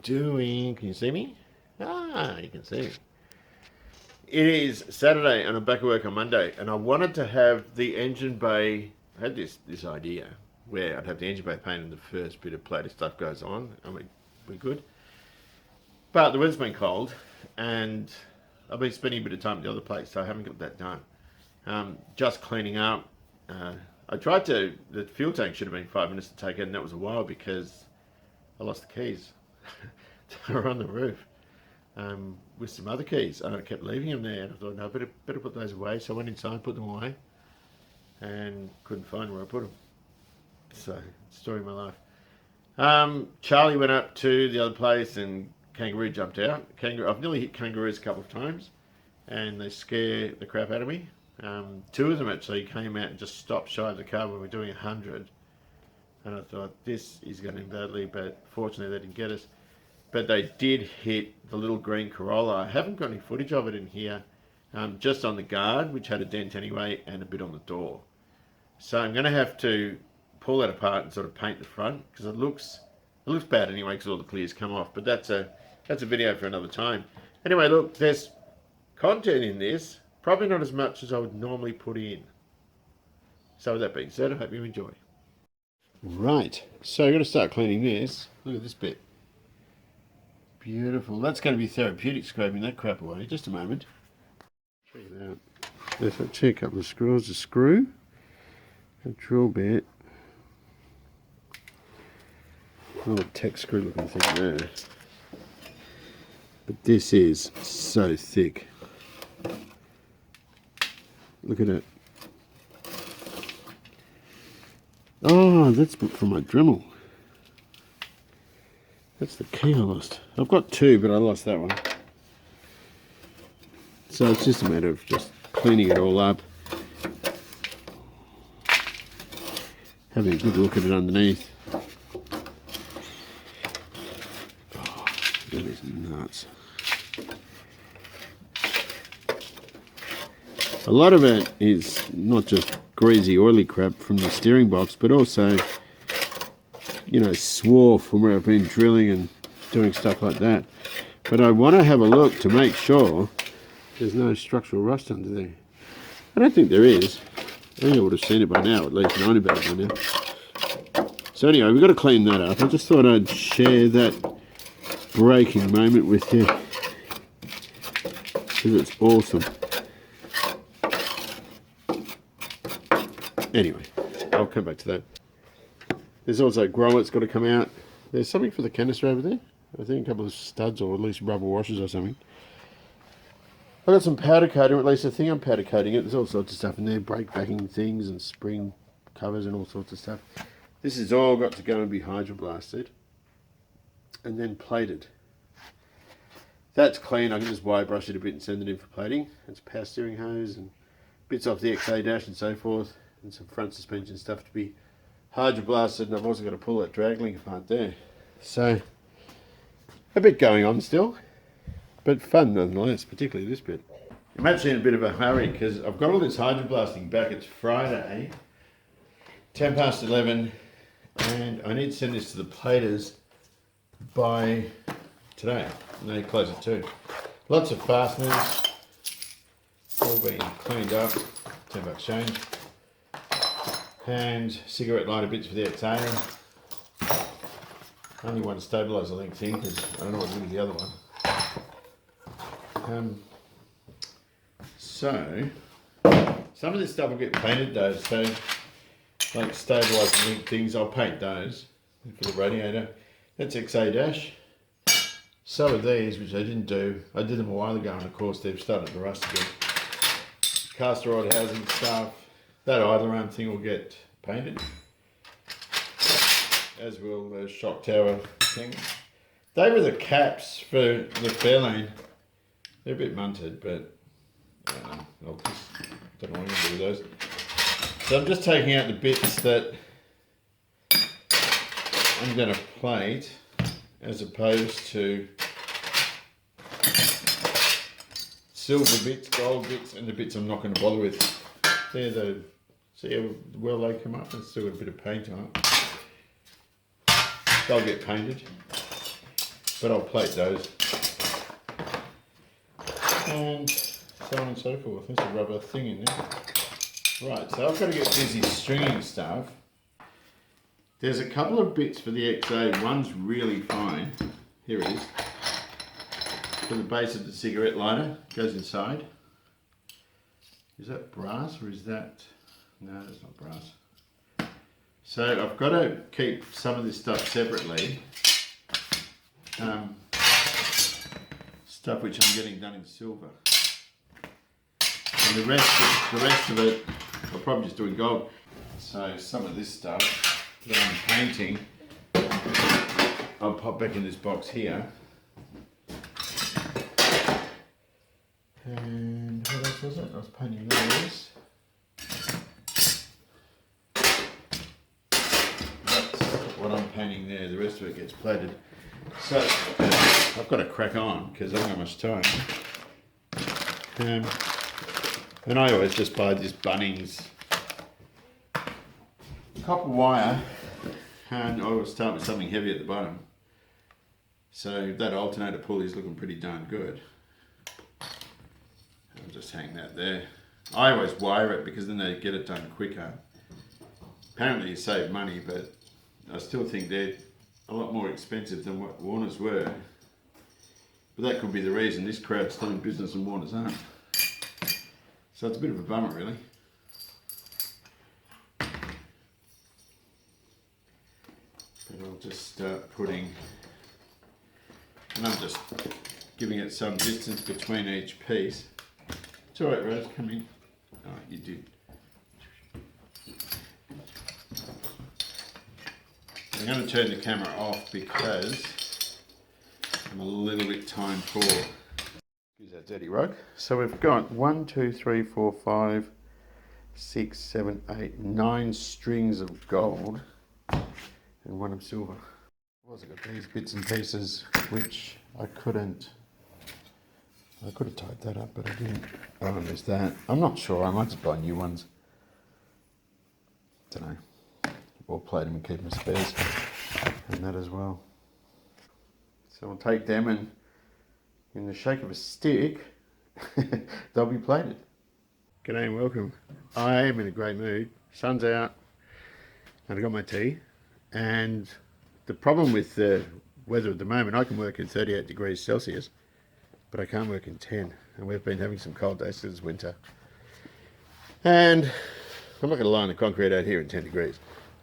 doing? Can you see me? Ah, you can see me. It is Saturday and I'm back at work on Monday, and I wanted to have the engine bay. I had this idea where I'd have the engine bay painted and the first bit of plated stuff goes on, and we're good. But the weather's been cold, and I've been spending a bit of time at the other place, so I haven't got that done. Just cleaning up. I tried to. The fuel tank should have been 5 minutes to take it, and that was a while because I lost the keys. They were on the roof. With some other keys. I kept leaving them there, and I thought, no, I better put those away. So I went inside, put them away, and couldn't find where I put them. So, story of my life. Charlie went up to the other place, and kangaroo jumped out. I've nearly hit kangaroos a couple of times, and they scare the crap out of me. Two of them actually came out and just stopped shy of the car when we were doing 100, and I thought, this is going to end badly, but fortunately they didn't get us. But they did hit the little green Corolla. I haven't got any footage of it in here, just on the guard, which had a dent anyway, and a bit on the door. So I'm going to have to pull that apart and sort of paint the front, because it looks bad anyway, because all the clears come off. But that's a video for another time. Anyway, look, there's content in this, probably not as much as I would normally put in. So with that being said, I hope you enjoy. Right, so I'm going to start cleaning this. Look at this bit. Beautiful. That's going to be therapeutic, scraping that crap away. Just a moment. Check it out. There's actually a couple of screws. A screw, a drill bit, a little tech screw looking thing there. But this is so thick. Look at it. Oh, that's from my Dremel. That's the key I lost. I've got two, but I lost that one. So it's just a matter of just cleaning it all up. Having a good look at it underneath. Oh, that is nuts. A lot of it is not just greasy, oily crap from the steering box, but also, you know, swarf from where I've been drilling and doing stuff like that. But I want to have a look to make sure there's no structural rust under there. I don't think there is. I think I would have seen it by now, at least known about it by now. So anyway, we've got to clean that up. I just thought I'd share that braking moment with you, because it's awesome. Anyway, I'll come back to that. There's also grommet's got to come out. There's something for the canister over there. I think a couple of studs, or at least rubber washers or something. I've got some powder coating, or at least I think I'm powder coating it. There's all sorts of stuff in there, brake backing things and spring covers and all sorts of stuff. This has all got to go and be hydroblasted and then plated. That's clean. I can just wire brush it a bit and send it in for plating. It's power steering hose and bits off the XA dash and so forth, and some front suspension stuff to be hydroblasted, and I've also got to pull that drag link apart there. So a bit going on still, but fun nonetheless, particularly this bit. I'm actually in a bit of a hurry because I've got all this hydroblasting back. It's Friday, 10 past 11, and I need to send this to the platers by today, and they close at 2. Lots of fasteners, all being cleaned up, $10 change. And cigarette lighter bits for the XA. Only one stabiliser link thing, because I don't know what to do with the other one. So some of this stuff will get painted though, so like stabiliser link things, I'll paint those for the radiator. That's XA dash. So are these, which I didn't do. I did them a while ago, and of course they've started to rust again. Caster rod housing stuff. That idler arm thing will get painted, as will the shock tower thing. They were the caps for the Fairlane. They're a bit munted, but I'll just don't know what I'm going to do with those. So I'm just taking out the bits that I'm going to plate, as opposed to silver bits, gold bits, and the bits I'm not going to bother with. They're the, see how well they come up? It's still got a bit of paint on it. They'll get painted. but I'll plate those. And so on and so forth. There's a rubber thing in there. Right, so I've got to get busy stringing stuff. There's a couple of bits for the XA. One's really fine. Here it is. For the base of the cigarette lighter, goes inside. Is that brass or is that... No, that's not brass. So I've got to keep some of this stuff separately. Stuff which I'm getting done in silver. And the rest of it, I'll probably just do in gold. So some of this stuff that I'm painting, I'll pop back in this box here. And what else was it? I was painting those. That's what I'm painting there. The rest of it gets plated. So I've got to crack on because I haven't got much time. And I always just buy this Bunnings copper wire, and I always start with something heavy at the bottom. So that alternator pulley is looking pretty darn good. I'll just hang that there. I always wire it because then they get it done quicker. Apparently you save money, but I still think they're a lot more expensive than what Warner's were. But that could be the reason this crowd's still in business and Warner's aren't. So it's a bit of a bummer, really. But I'll just start putting, and I'm just giving it some distance between each piece. It's alright, Rose, come in. Oh, you did. I'm going to turn the camera off because I'm a little bit time poor. Use that dirty rug. So we've got 1, 2, 3, 4, 5, 6, 7, 8, 9 strings of gold and 1 of silver. I've also got these bits and pieces which I could have tied that up, but I didn't. Oh, there's that. I'm not sure. I might just buy new ones. Don't know. Or plate them and keep them as spares. And that as well. So we'll take them and in the shake of a stick, they'll be plated. G'day and welcome. I am in a great mood. Sun's out and I got my tea. And the problem with the weather at the moment, I can work at 38 degrees Celsius, but I can't work in 10. And we've been having some cold days this winter. And I'm not going to lie on the concrete out here in 10 degrees.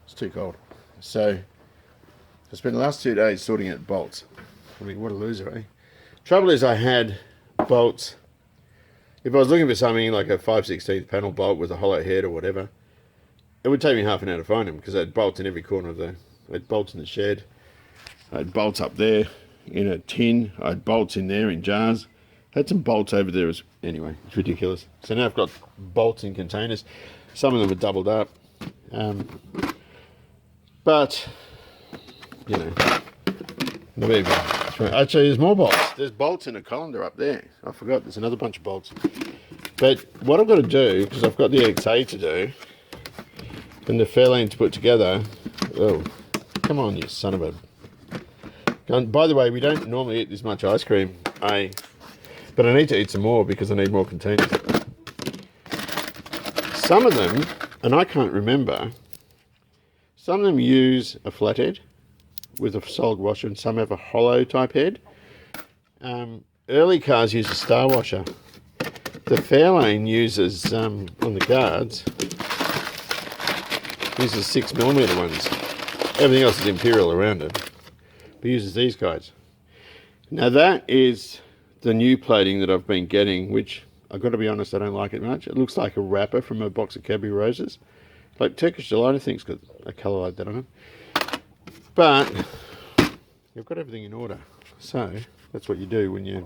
It's too cold. So I spent the last 2 days sorting out bolts. I mean, what a loser, eh? Trouble is I had bolts. If I was looking for something like a 5/16 panel bolt with a hollow head or whatever, it would take me half an hour to find them because I had bolts in every corner of I had bolts in the shed. I had bolts up there in a tin. I had bolts in there in jars. I had some bolts over there. Anyway, it's ridiculous. So now I've got bolts in containers. Some of them are doubled up. But, you know, not even. Actually, there's more bolts. There's bolts in a colander up there. I forgot, there's another bunch of bolts. But what I've got to do, because I've got the XA to do, and the Fairlane to put together. Oh, come on, you son of a... And by the way, we don't normally eat this much ice cream. But I need to eat some more because I need more containers. Some of them, and I can't remember, some of them use a flathead with a solid washer and some have a hollow type head. Early cars use a star washer. The Fairlane uses, on the guards, uses 6mm ones. Everything else is Imperial around it. But uses these guys. Now that is the new plating that I've been getting, which I've got to be honest, I don't like it much. It looks like a wrapper from a box of Cadbury Roses. Like Turkish Delight, I think it's got a colour like that on it. But you've got everything in order. So that's what you do when you're,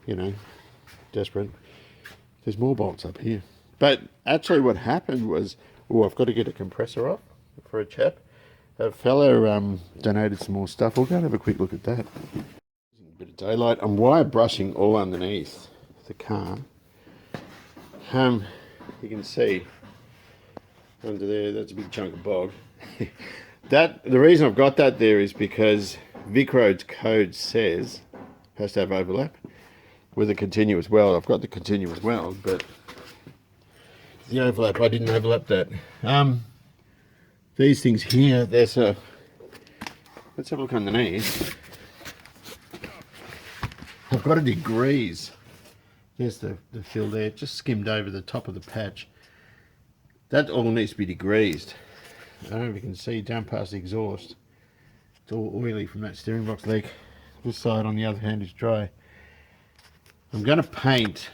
you know, desperate. There's more bolts up here. But actually what happened was, I've got to get a compressor off for a chap. A fellow donated some more stuff. We'll go and have a quick look at that. A bit of daylight. I'm wire brushing all underneath the car. You can see under there, that's a big chunk of bog. The reason I've got that there is because VicRoad's code says has to have overlap with a continuous weld. I've got the continuous weld, but the overlap, I didn't overlap that. These things here, there's a, let's have a look underneath. I've got a degrease. There's the fill there, just skimmed over the top of the patch. That all needs to be degreased. I don't know if you can see down past the exhaust. It's all oily from that steering box leak. This side, on the other hand, is dry. I'm going to paint,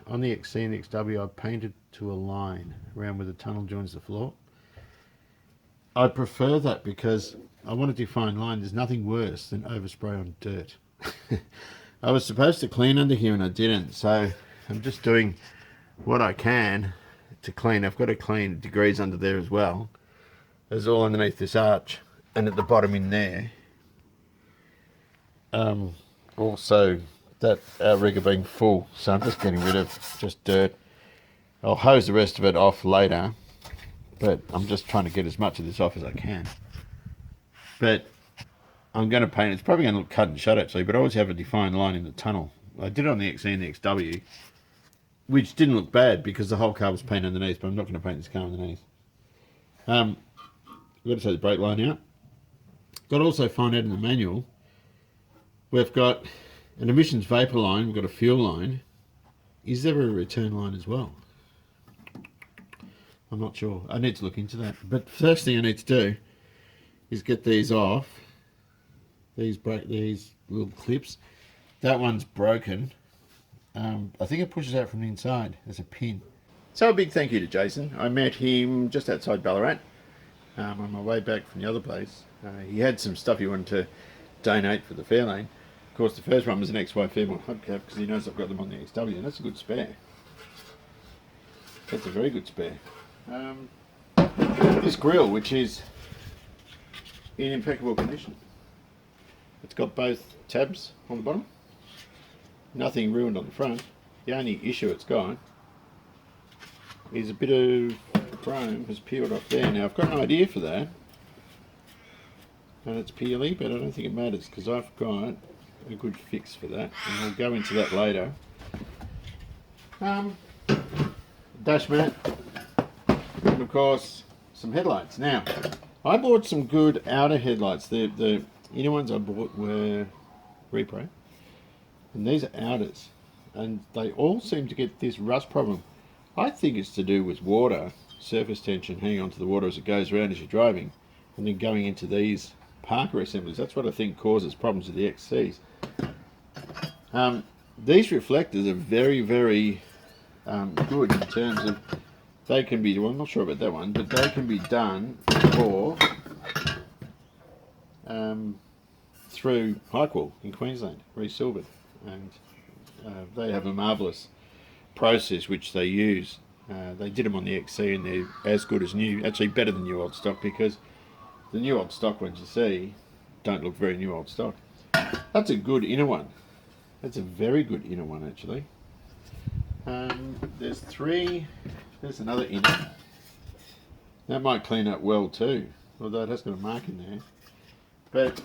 on the XC and the XW, I painted to a line around where the tunnel joins the floor. I prefer that because I want a defined line. There's nothing worse than overspray on dirt. I was supposed to clean under here and I didn't, so I'm just doing what I can to clean. I've got to clean degrees under there as well. There's all underneath this arch and at the bottom in there. Also that outrigger being full, so I'm just getting rid of just dirt. I'll hose the rest of it off later, but I'm just trying to get as much of this off as I can. But I'm going to paint, it's probably going to look cut and shut actually, but I always have a defined line in the tunnel. I did it on the XE and the XW, which didn't look bad because the whole car was painted underneath, but I'm not going to paint this car underneath. I've got to take the brake line out. Got to also find out in the manual, we've got an emissions vapor line, we've got a fuel line. Is there a return line as well? I'm not sure. I need to look into that. But first thing I need to do is get these off. These little clips. That one's broken. I think it pushes out from the inside. There's a pin. So a big thank you to Jason. I met him just outside Ballarat on my way back from the other place. He had some stuff he wanted to donate for the Fairlane. Of course, the first one was an XY Fairmont hubcap because he knows I've got them on the XW, and that's a good spare. That's a very good spare. This grill, which is in impeccable condition. It's got both tabs on the bottom. Nothing ruined on the front. The only issue it's got is a bit of chrome has peeled off there. Now I've got an idea for that. And it's peely, but I don't think it matters because I've got a good fix for that. And we'll go into that later. Dash mat. And of course, some headlights. Now, I bought some good outer headlights. The inner ones I bought were repro. And these are outers. And they all seem to get this rust problem. I think it's to do with water, surface tension, hanging onto the water as it goes around as you're driving. And then going into these Parker assemblies. That's what I think causes problems with the XCs. These reflectors are very, very good in terms of they can be, well, I'm not sure about that one, but they can be done for through Highqual in Queensland, resilvered, and they have a marvellous process which they use. They did them on the XC and they're as good as new, actually better than new old stock, because the new old stock ones you see don't look very new old stock. That's a good inner one. That's a very good inner one actually. There's three. There's another inner. That might clean up well too, although it has got a mark in there. But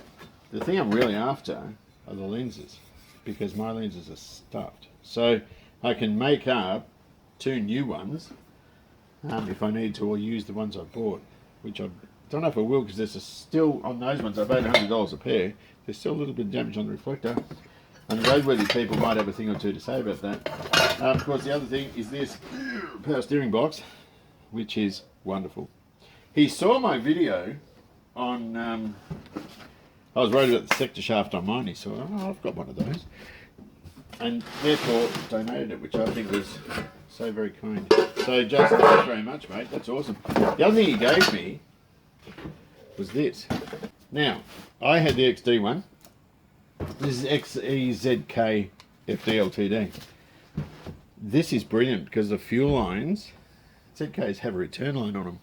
the thing I'm really after are the lenses, because my lenses are stuffed. So I can make up two new ones if I need to, or use the ones I bought, which I don't know if I will, because there's still, on those ones, I've paid $100 a pair. There's still a little bit of damage on the reflector. And roadworthy people might have a thing or two to say about that. Of course, the other thing is this power steering box, which is wonderful. He saw my video on, I was worried about the sector shaft on mine. He saw, oh, I've got one of those. And therefore donated it, which I think was so very kind. So Jason, thanks very much, mate. That's awesome. The other thing he gave me was this. Now, I had the XD one. This is XEZK FDLTD. This is brilliant because the fuel lines, ZKs have a return line on them,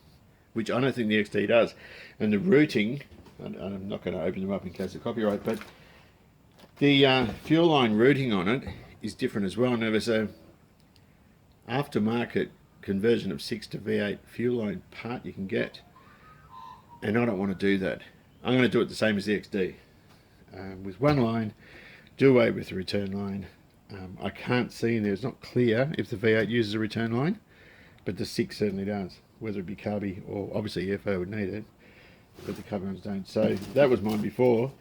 which I don't think the XD does. And the routing, I'm not going to open them up in case of copyright, but the fuel line routing on it is different as well. Now there's a aftermarket conversion of 6 to V8 fuel line part you can get, and I don't want to do that. I'm going to do it the same as the XD. with one line, do away with the return line. I can't see, and it's not clear if the V8 uses a return line, but the 6 certainly does, whether it be carby or obviously EFO would need it, but the carby ones don't. So that was mine before.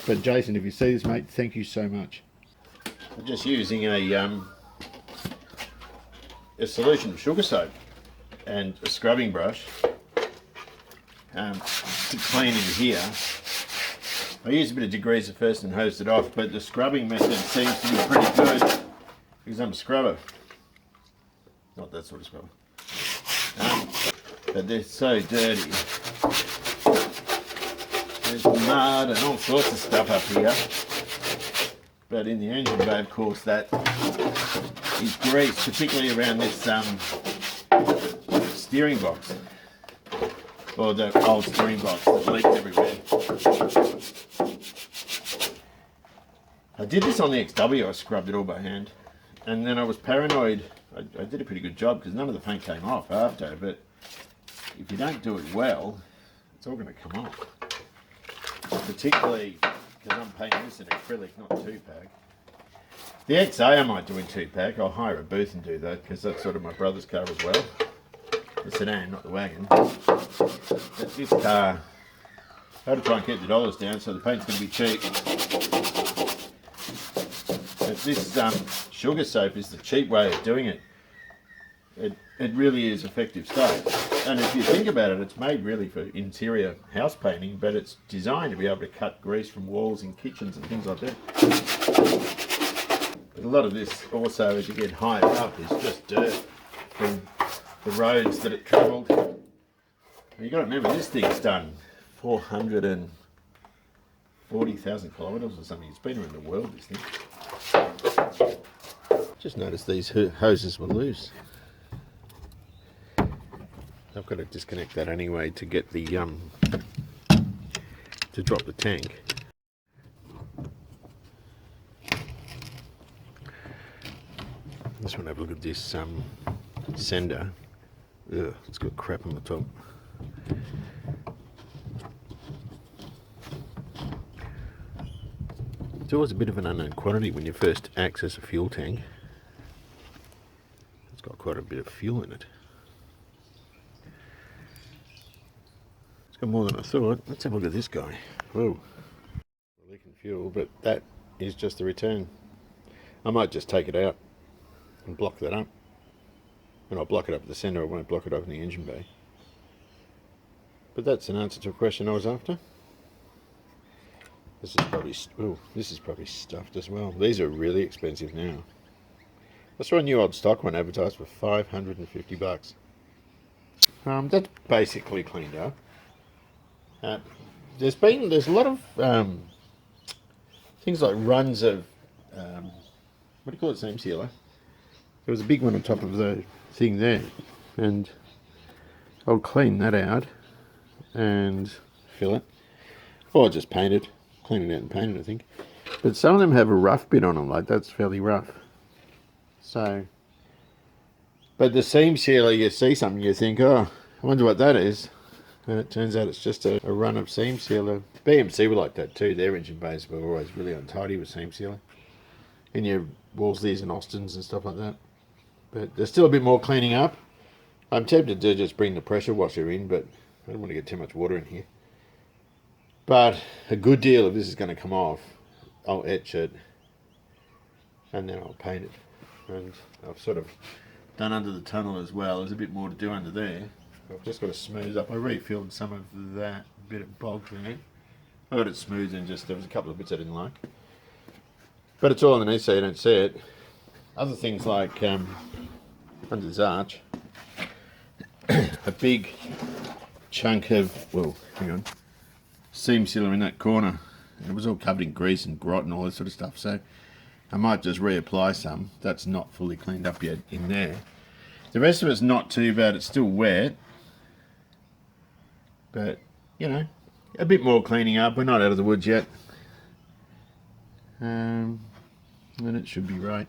But Jason, if you see this, mate, thank you so much. I'm just using a solution of sugar soap and a scrubbing brush to clean in here. I used a bit of degreaser first and hosed it off, but the scrubbing method seems to be pretty good because I'm a scrubber. Not that sort of scrubber. But they're so dirty. There's mud and all sorts of stuff up here. But in the engine bay, of course, that is grease, particularly around this steering box. Or the old steering box that leaked everywhere. I did this on the XW, I scrubbed it all by hand. And then I was paranoid. I did a pretty good job because none of the paint came off after, but if you don't do it well, it's all going to come off. Particularly because I'm painting this in acrylic, not 2-pack. The XA I might do in 2-pack. I'll hire a booth and do that because that's sort of my brother's car as well. The sedan, not the wagon. But this car, I had to try and keep the dollars down, so the paint's going to be cheap. But this sugar soap is the cheap way of doing it. It really is effective stuff. And if you think about it, it's made really for interior house painting, but it's designed to be able to cut grease from walls in kitchens and things like that. But a lot of this also, as you get higher up, is just dirt from the roads that it travelled. You've got to remember, this thing's done 440,000 kilometres or something. It's been around the world, this thing. Just noticed these hoses were loose. I've got to disconnect that anyway to get the to drop the tank. Just want to have a look at this sender. Ugh, it's got crap on the top. It's always a bit of an unknown quantity when you first access a fuel tank. It's got quite a bit of fuel in it. It's got more than I thought. Let's have a look at this guy. Whoa. We're leaking fuel, but that is just the return. I might just take it out and block that up. And I'll block it up at the centre, I won't block it up in the engine bay. But that's an answer to a question I was after. This is probably stuffed as well. These are really expensive now. I saw a new old stock one advertised for $550. That's basically cleaned up. There's a lot of things like runs of what do you call it, seam sealer. There was a big one on top of the thing there, and I'll clean that out and fill it, or just paint it, clean it out and paint it, I think. But some of them have a rough bit on them, like that's fairly rough. So, but the seam sealer, you see something, you think, oh, I wonder what that is, and it turns out it's just a run of seam sealer. BMC were like that too. Their engine bays were always really untidy with seam sealer, in your Wolsleys and Austins and stuff like that. But there's still a bit more cleaning up. I'm tempted to just bring the pressure washer in, but I don't want to get too much water in here. But a good deal of this is going to come off. I'll etch it, and then I'll paint it. And I've sort of done under the tunnel as well. There's a bit more to do under there. I've just got to smooth up. I refilled some of that bit of bulk there. I got it smooth and just, there was a couple of bits I didn't like. But it's all underneath so you don't see it. Other things like under this arch, a big chunk of, well, hang on, seam sealer in that corner. And it was all covered in grease and grot and all that sort of stuff. So I might just reapply some. That's not fully cleaned up yet in there. The rest of it's not too bad. It's still wet. But, you know, a bit more cleaning up. We're not out of the woods yet. And it should be right.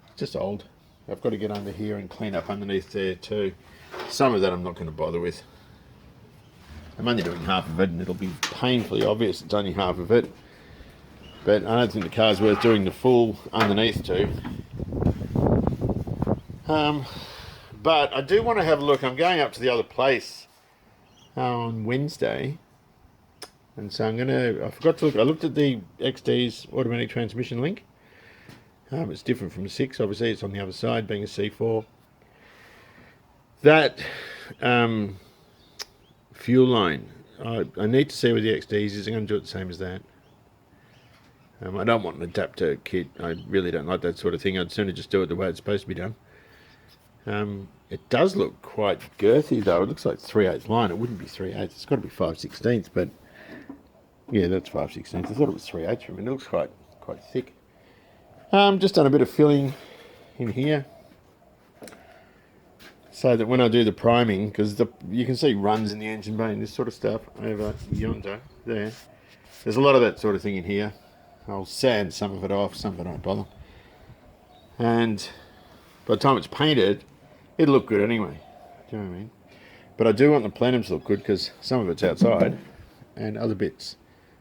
It's just old. I've got to get under here and clean up underneath there too. Some of that I'm not going to bother with. I'm only doing half of it, and it'll be painfully obvious it's only half of it. But I don't think the car's worth doing the full underneath to. But I do want to have a look. I'm going up to the other place on Wednesday. And so I forgot to look. I looked at the XD's automatic transmission link. It's different from the 6, obviously. It's on the other side, being a C4. That fuel line, I need to see with the XD's. Is it going to do it the same as that? I don't want an adapter kit. I really don't like that sort of thing. I'd sooner just do it the way it's supposed to be done. It does look quite girthy though. It looks like 3/8 line. It wouldn't be 3/8. It's got to be 5/16. But yeah, that's 5/16. I thought it was 3/8 from it. It looks quite thick. Just done a bit of filling in here, so that when I do the priming, because you can see runs in the engine bay and this sort of stuff over yonder there. There's a lot of that sort of thing in here. I'll sand some of it off, some of it I don't bother. And by the time it's painted, it'll look good anyway. Do you know what I mean? But I do want the plenums to look good because some of it's outside and other bits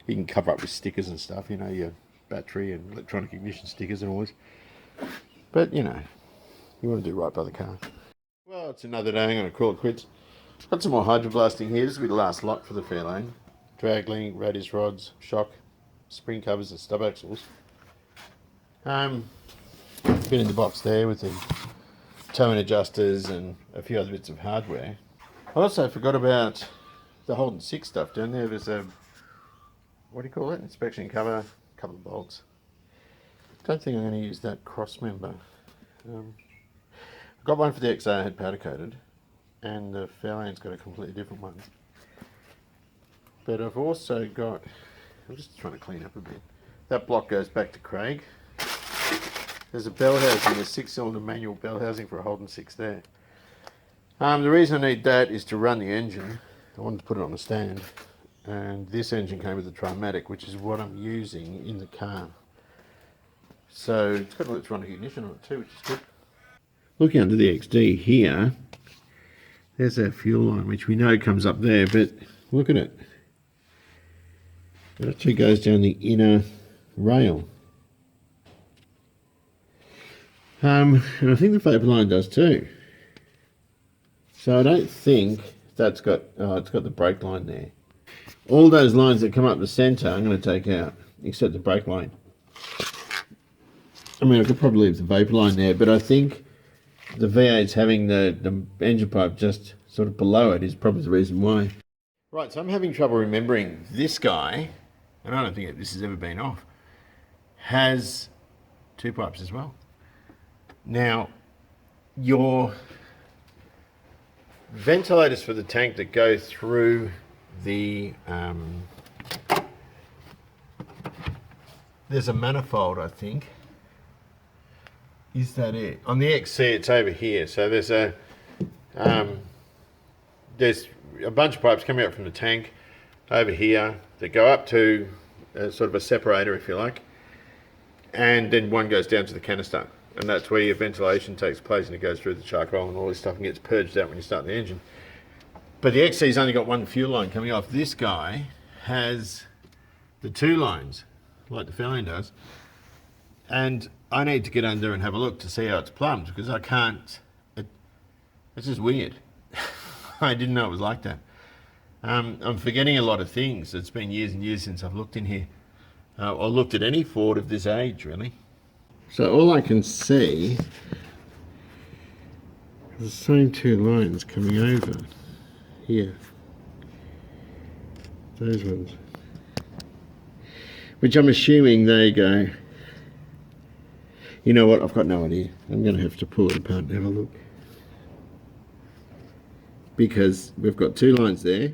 you can cover up with stickers and stuff, you know, your battery and electronic ignition stickers and all this. But, you know, you want to do right by the car. Well, it's another day. I'm going to call it quits. Got some more hydroblasting here. This will be the last lot for the Fairlane. Drag link, radius rods, shock, spring covers and stub axles. Been in the box there with the towing adjusters and a few other bits of hardware. I also forgot about the Holden 6 stuff down there. There's a, what do you call it? Inspection cover, a couple of bolts. Don't think I'm going to use that cross member. I've got one for the XA I had powder coated, and the Fairlane's got a completely different one. But I've also got, I'm just trying to clean up a bit. That block goes back to Craig. There's a bell housing, a 6-cylinder manual bell housing for a Holden 6 there. The reason I need that is to run the engine. I wanted to put it on a stand, and this engine came with the Trimatic, which is what I'm using in the car. So it's got electronic ignition on it too, which is good. Looking under the XD here, there's our fuel line, which we know comes up there, but look at it. It actually goes down the inner rail. And I think the vapor line does too. So I don't think that's got, it's got the brake line there. All those lines that come up the centre I'm going to take out, except the brake line. I mean, I could probably leave the vapor line there, but I think the V8's having the engine pipe just sort of below it is probably the reason why. Right, so I'm having trouble remembering this guy, and I don't think this has ever been off, has 2 pipes as well. Now, your ventilators for the tank that go through the, there's a manifold, I think. Is that it? On the XC, it's over here. So there's a bunch of pipes coming out from the tank over here that go up to sort of a separator, if you like, and then one goes down to the canister. And that's where your ventilation takes place, and it goes through the charcoal and all this stuff and gets purged out when you start the engine. But the XC's only got one fuel line coming off. This guy has the 2 lines, like the Fairlane does. And I need to get under and have a look to see how it's plumbed, because I can't, it's just weird. I didn't know it was like that. I'm forgetting a lot of things. It's been years and years since I've looked in here. Or looked at any Ford of this age, really. So all I can see is the same 2 lines coming over here. Those ones. Which I'm assuming they go. You know what, I've got no idea. I'm going to have to pull it apart and have a look. Because we've got 2 lines there.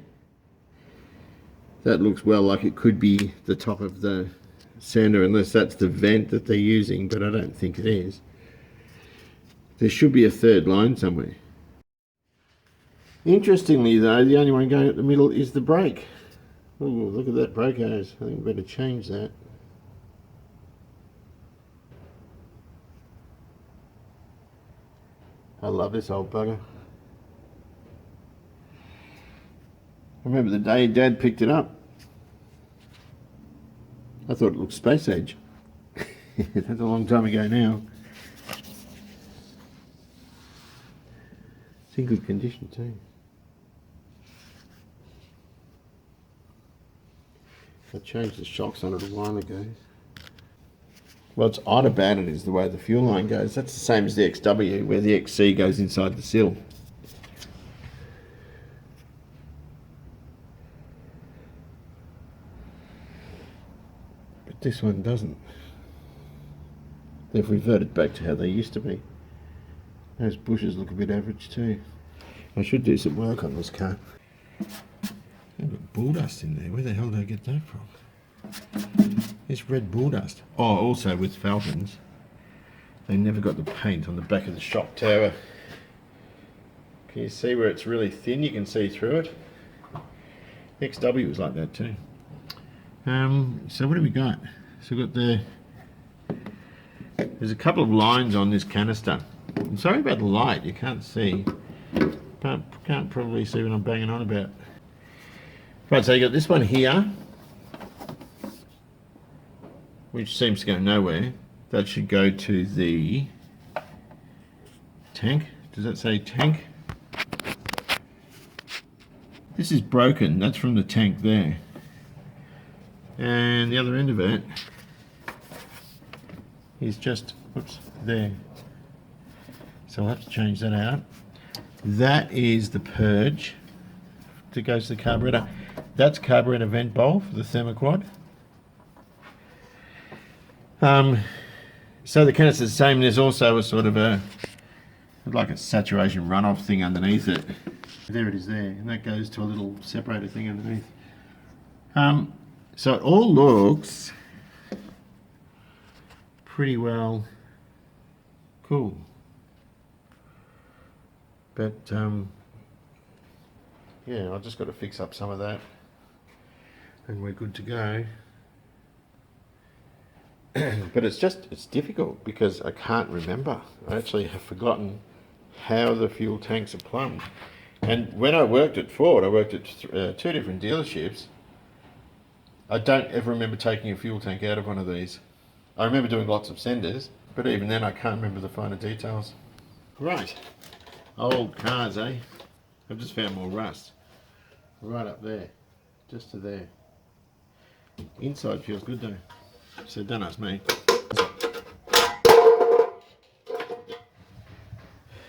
That looks well like it could be the top of the sander, unless that's the vent that they're using, but I don't think it is. There should be a 3rd line somewhere. Interestingly though, the only one going up the middle is the brake. Oh, look at that brake hose. I think we better change that. I love this old bugger. I remember the day Dad picked it up. I thought it looked space age. That's a long time ago now. It's in good condition too. I changed the shocks on it a while ago. What's odd about it is the way the fuel line goes. That's the same as the XW, where the XC goes inside the sill. But this one doesn't. They've reverted back to how they used to be. Those bushes look a bit average too. I should do some work on this car. I've got bull dust in there. Where the hell did I get that from? It's red bull dust. Oh, also with Falcons, they never got the paint on the back of the shock tower. Can you see where it's really thin? You can see through it. XW was like that too. So what have we got? So we've got there's a couple of lines on this canister. I'm sorry about the light, you can't see. Can't probably see what I'm banging on about. Right, so you got this one here, which seems to go nowhere. That should go to the tank. Does that say tank? This is broken, that's from the tank there. And the other end of it is just, whoops, there. So I'll have to change that out. That is the purge that goes to the carburetor. That's carburetor vent bowl for the thermoquad. So the canister's the same. There's also a sort of like a saturation runoff thing underneath it. There it is there, and that goes to a little separator thing underneath. So it all looks pretty well cool. But yeah, I've just got to fix up some of that and we're good to go. But it's difficult because I can't remember. I actually have forgotten how the fuel tanks are plumbed. And when I worked at Ford, I worked at two different dealerships. I don't ever remember taking a fuel tank out of one of these. I remember doing lots of senders, but even then I can't remember the finer details. Right, old cars, eh? I've just found more rust. Right up there, just to there. Inside feels good though, so don't ask me.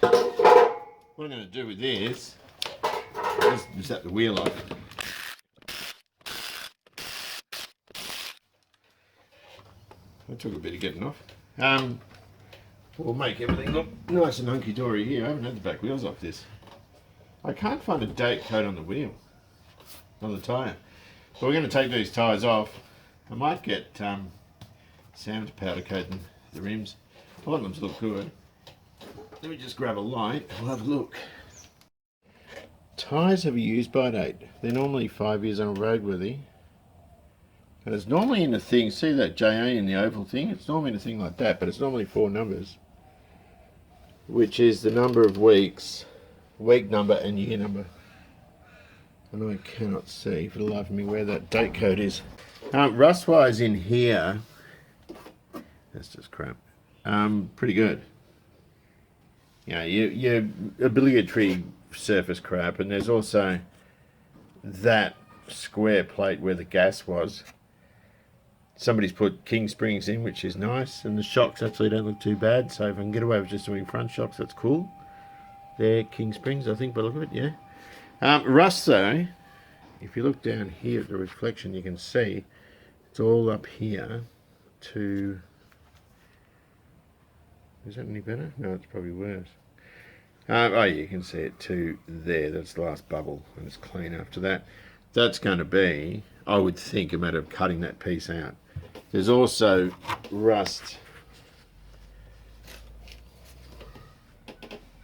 What I'm going to do with this is set the wheel off. That took a bit of getting off. We'll make everything look nice and hunky-dory here. I haven't had the back wheels off this. I can't find a date code on the wheel, on the tyre. So we're going to take these tyres off. I might get Sam to powder coat the rims. I want them to look good. Let me just grab a light and we'll have a look. Tyres have a use by date. They're normally 5 years on roadworthy. And it's normally in a thing, see that JA in the oval thing? It's normally in a thing like that, but it's normally 4 numbers, which is the number of weeks, week number and year number. And I cannot see for the life of me where that date code is. Rust-wise in here, that's just crap. Pretty good. Yeah, your obligatory surface crap, and there's also that square plate where the gas was. Somebody's put king springs in, which is nice, and the shocks actually don't look too bad, so if I can get away with just doing front shocks, that's cool. They're king springs, I think, by the look of it, yeah. Rust though, if you look down here at the reflection, you can see it's all up here to... Is that any better? No, it's probably worse. Oh, you can see it to there. That's the last bubble, and it's clean after that. That's going to be, I would think, a matter of cutting that piece out. There's also rust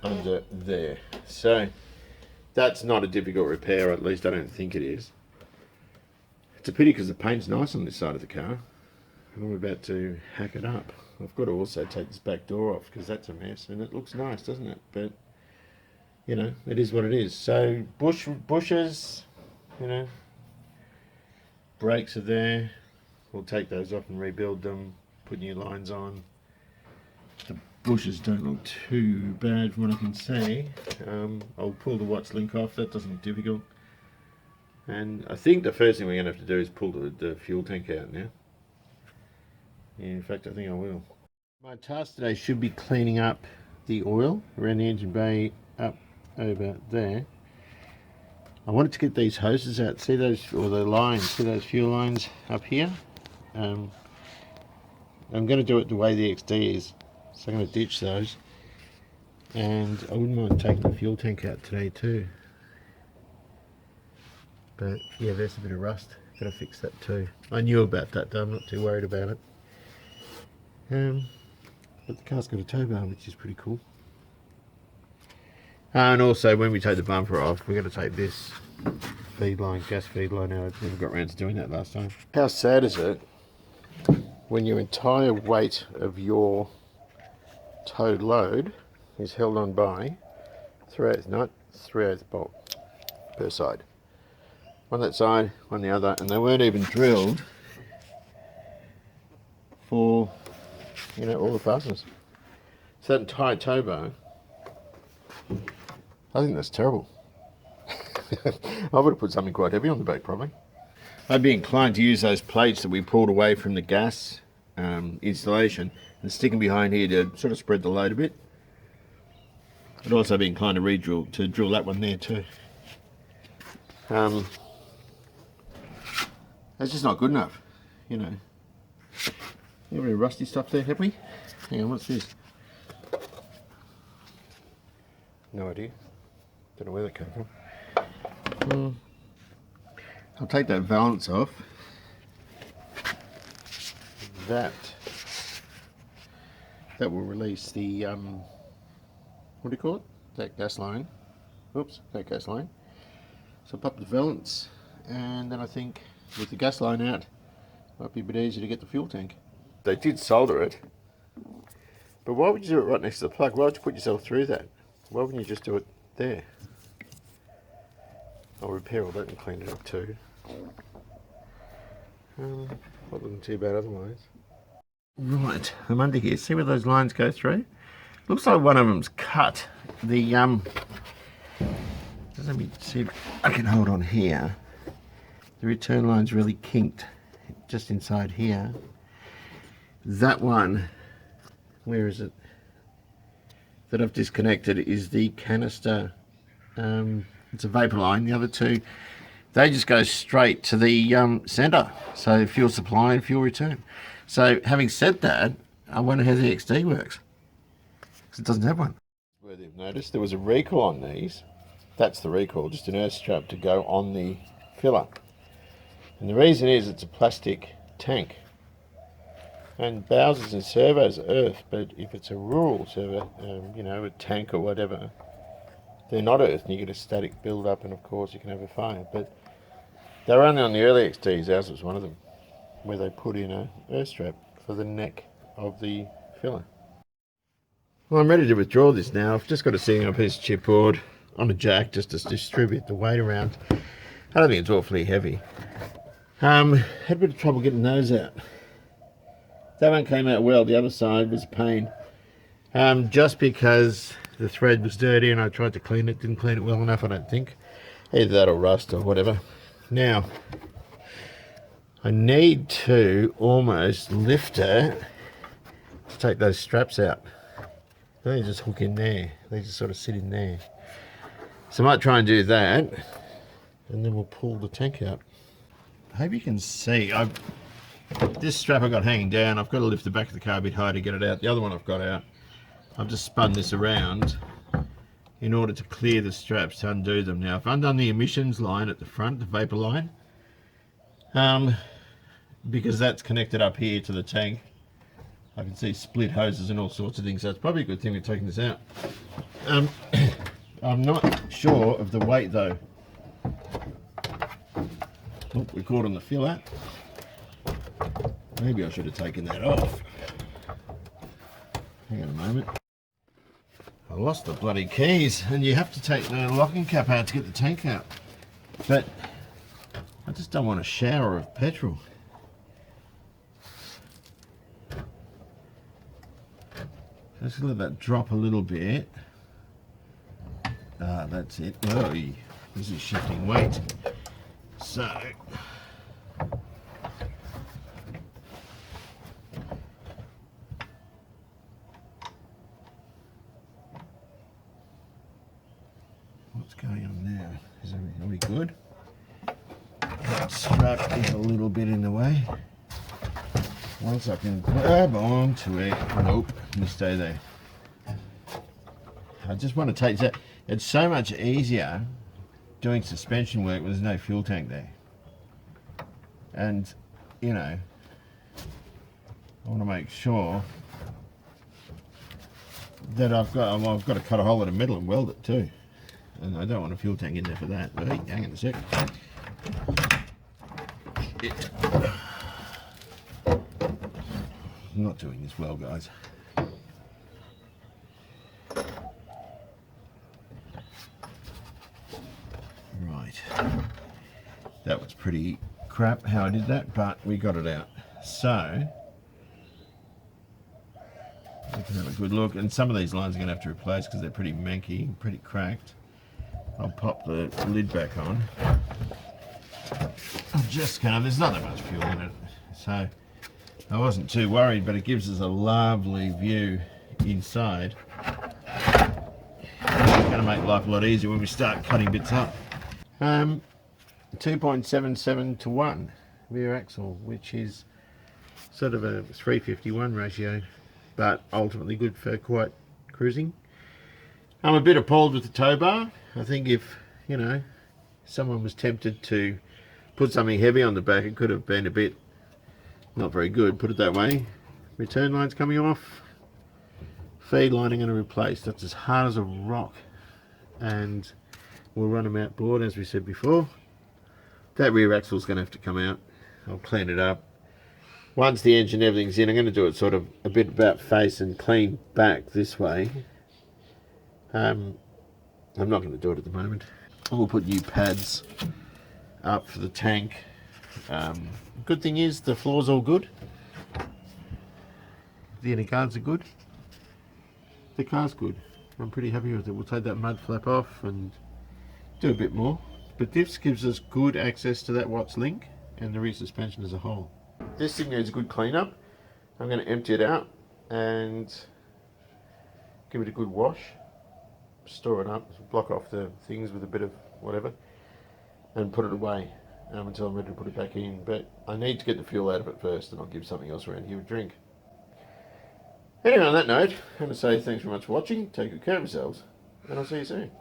under there. So that's not a difficult repair, or at least I don't think it is. It's a pity because the paint's nice on this side of the car, and I'm about to hack it up. I've got to also take this back door off because that's a mess, and it looks nice, doesn't it? But you know, it is what it is. So bushes, you know, brakes are there. we'll take those off and rebuild them, put new lines on. The bushes don't look too bad from what I can see. I'll pull the Watts link off, that doesn't look difficult. And I think the first thing we're going to have to do is pull the fuel tank out now. Yeah, in fact I think I will. My task today should be cleaning up the oil around the engine bay up over there. I wanted to get these hoses out, see those, or the lines, see those fuel lines up here? I'm going to do it the way the XD is, so I'm going to ditch those. And I wouldn't mind taking the fuel tank out today too. But yeah, there's a bit of rust, got to fix that too. I knew about that though, I'm not too worried about it. But the car's got a tow bar, which is pretty cool. And also, when we take the bumper off, we're going to take this feed line, gas feed line out. I never got around to doing that last time. How sad is it when your entire weight of your towed load is held on by 3/8 nut, 3/8 bolt per side. One that side, one the other, and they weren't even drilled for, you know, all the fasteners. So that entire tow bar, I think that's terrible. I would have put something quite heavy on the back probably. I'd be inclined to use those plates that we pulled away from the gas installation and stick them behind here to sort of spread the load a bit. I'd also be inclined to drill that one there too. That's just not good enough, you know. You have any rusty stuff there, have we? Hang on, what's this? No idea. Don't know where that came from. I'll take that valance off. That will release the what do you call it? That gas line. Oops, that gas line. So pop the valance, and then I think with the gas line out, might be a bit easier to get the fuel tank. They did solder it, but why would you do it right next to the plug? Why would you put yourself through that? Why wouldn't you just do it there? I'll repair all that and clean it up too. Not looking too bad otherwise. Right, I'm under here. See where those lines go through? Looks like one of them's cut. The just let me see if I can hold on here. The return line's really kinked just inside here. That one, where is it? That I've disconnected is the canister. It's a vapor line. The other two, they just go straight to the center. So fuel supply and fuel return. So having said that, I wonder how the XD works, because it doesn't have one. Worthy of notice, there was a recall on these. That's the recall, just an earth strap to go on the filler. And the reason is it's a plastic tank. And Bowsers and servos are earth, but if it's a rural servo, you know, a tank or whatever, they're not earth, and you get a static build up, and of course you can have a fire. But they were only on the early XDs, ours was one of them, where they put in a earth strap for the neck of the filler. Well, I'm ready to withdraw this now. I've just got to sitting on a piece of chipboard on a jack just to distribute the weight around. I don't think it's awfully heavy. Had a bit of trouble getting those out. That one came out well, the other side was a pain. Just because the thread was dirty and I tried to clean it, didn't clean it well enough, I don't think. Either that or rust or whatever. Now, I need to almost lift it to take those straps out. They just hook in there. They just sort of sit in there. So I might try and do that, and then we'll pull the tank out. I hope you can see. This strap I've got hanging down, I've got to lift the back of the car a bit higher to get it out. The other one I've got out. I've just spun this around in order to clear the straps to undo them. Now I've undone the emissions line at the front, the vapor line, because that's connected up here to the tank. I can see split hoses and all sorts of things, so it's probably a good thing we're taking this out. I'm not sure of the weight though. Oh, we caught on the filler. Maybe I should have taken that off. Hang on a moment. I lost the bloody keys, and you have to take the locking cap out to get the tank out. But I just don't want a shower of petrol. Just let that drop a little bit. That's it. Oh, this is shifting weight. So, what's going on now? Are we good? That strut is a little bit in the way. Once I can grab onto it, nope, let me stay there. I just want to take that. It's so much easier doing suspension work when there's no fuel tank there. And, you know, I want to make sure that I've got to cut a hole in the middle and weld it too. And I don't want a fuel tank in there for that. Wait, hang on a sec. I'm not doing this well, guys. Right. That was pretty crap how I did that, but we got it out. So, we can have a good look. And some of these lines are going to have to replace because they're pretty manky, pretty cracked. I'll pop the lid back on. There's not that much fuel in it, so I wasn't too worried, but it gives us a lovely view inside. It's going to make life a lot easier when we start cutting bits up. 2.77 to 1 rear axle, which is sort of a 351 ratio, but ultimately good for quite cruising. I'm a bit appalled with the tow bar. I think if, you know, someone was tempted to put something heavy on the back, it could have been a bit not very good, put it that way. Return line's coming off. Feed line I'm going to replace. That's as hard as a rock. And we'll run them outboard as we said before. That rear axle's going to have to come out. I'll clean it up. Once the engine and everything's in, I'm going to do it sort of a bit about face and clean back this way. I'm not going to do it at the moment. We'll put new pads up for the tank. Good thing is the floor's all good. The inner guards are good. The car's good. I'm pretty happy with it. We'll take that mud flap off and do a bit more. But this gives us good access to that Watts link and the rear suspension as a whole. This thing needs a good cleanup. I'm going to empty it out and give it a good wash. Store it up, block off the things with a bit of whatever, and put it away until I'm ready to put it back in. But I need to get the fuel out of it first, and I'll give something else around here a drink. Anyway, on that note, I'm going to say thanks very much for watching, take good care of yourselves, and I'll see you soon.